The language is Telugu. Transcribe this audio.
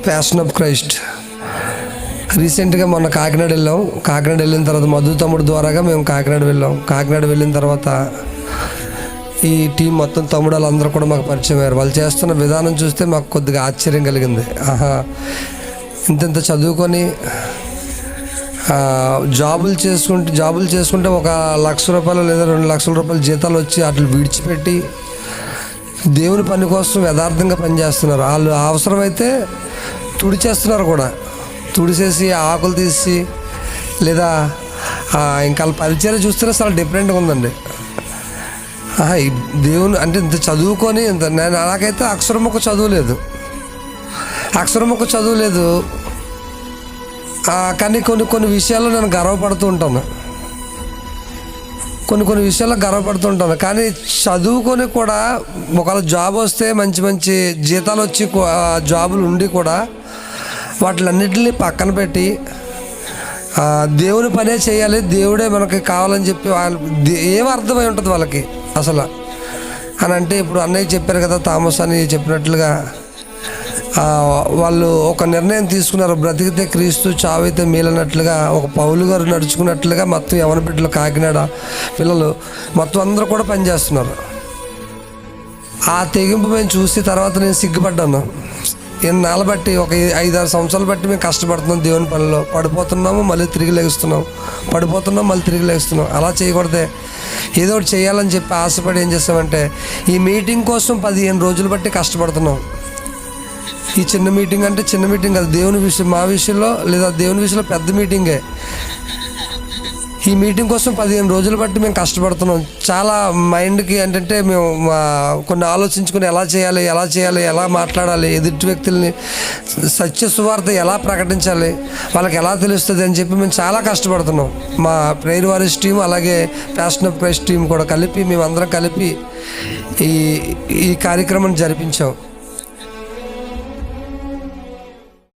Passion of Christ. రీసెంట్గా మొన్న కాకినాడ వెళ్ళాం. కాకినాడ వెళ్ళిన తర్వాత మధు తమ్ముడు ద్వారాగా మేము కాకినాడ వెళ్ళాం. కాకినాడ వెళ్ళిన తర్వాత ఈ టీం మొత్తం తమ్ముడు వాళ్ళందరూ కూడా మాకు పరిచయం అయ్యారు. వాళ్ళు చేస్తున్న విధానం చూస్తే మాకు కొద్దిగా ఆశ్చర్యం కలిగింది. ఇంత చదువుకొని జాబులు చేసుకుంటే ఒక ₹1,00,000 లేదా ₹2,00,000 జీతాలు వచ్చి అట్లా విడిచిపెట్టి దేవుని పని కోసం యథార్థంగా పనిచేస్తున్నారు. వాళ్ళు అవసరమైతే తుడిచేస్తున్నారు కూడా. తుడిచేసి ఆకులు తీసి లేదా ఇంకా వాళ్ళ పరిచయం చూస్తేనే చాలా డిఫరెంట్గా ఉందండి. దేవుని అంటే ఇంత చదువుకొని నేను నాకైతే అక్షరం ఒక చదువు లేదు. కానీ కొన్ని విషయాల్లో నేను గర్వపడుతూ ఉంటాను. కొన్ని విషయాల్లో గర్వపడుతూ ఉంటాను. కానీ చదువుకొని కూడా ఒకవేళ జాబ్ వస్తే మంచి జీతాలు వచ్చి జాబులు ఉండి కూడా వాటిలన్నిటిని పక్కన పెట్టి దేవుని పనే చేయాలి, దేవుడే మనకి కావాలని చెప్పి ఏం అర్థమై ఉంటుంది వాళ్ళకి అసలు అని అంటే, ఇప్పుడు అన్నయ్య చెప్పారు కదా, థామస్ అని చెప్పినట్లుగా వాళ్ళు ఒక నిర్ణయం తీసుకున్నారు. బ్రతికితే క్రీస్తు, చావైతే మేలన్నట్లుగా, ఒక పౌలు గారు నడుచుకున్నట్లుగా మొత్తం యవన బిడ్డలు, కాకినాడ పిల్లలు మొత్తం అందరూ కూడా పనిచేస్తున్నారు. ఆ తెగింపు మేము చూసి తర్వాత నేను సిగ్గుపడ్డాను. ఎన్నాళ్ళు బట్టి ఒక 5-6 సంవత్సరాలు బట్టి మేము కష్టపడుతున్నాం దేవుని పనిలో. పడిపోతున్నాము, మళ్ళీ తిరిగి లేస్తున్నాం, అలా చేయకూడదే, ఏదో ఒకటి చేయాలని చెప్పి ఆశపడి ఏం చేస్తామంటే ఈ మీటింగ్ కోసం 15 రోజులు బట్టి కష్టపడుతున్నాం. ఈ చిన్న మీటింగ్ అంటే చిన్న మీటింగ్ కాదు, దేవుని విషయం, మా విషయంలో లేదా దేవుని విషయంలో పెద్ద మీటింగే. ఈ మీటింగ్ కోసం 15 రోజులు బట్టి మేము కష్టపడుతున్నాం. చాలా మైండ్కి ఏంటంటే మేము కొన్ని ఆలోచించుకుని ఎలా చేయాలి, ఎలా మాట్లాడాలి, ఎదుటి వ్యక్తుల్ని సత్య సువార్త ఎలా ప్రకటించాలి, వాళ్ళకి ఎలా తెలుస్తుంది అని చెప్పి మేము చాలా కష్టపడుతున్నాం. మా ప్రేయర్ వారీస్ టీం అలాగే ప్యాషన్ ఆఫ్ క్రైస్ట్ టీం కూడా కలిపి మేమందరం కలిపి ఈ కార్యక్రమాన్ని జరిపించాం.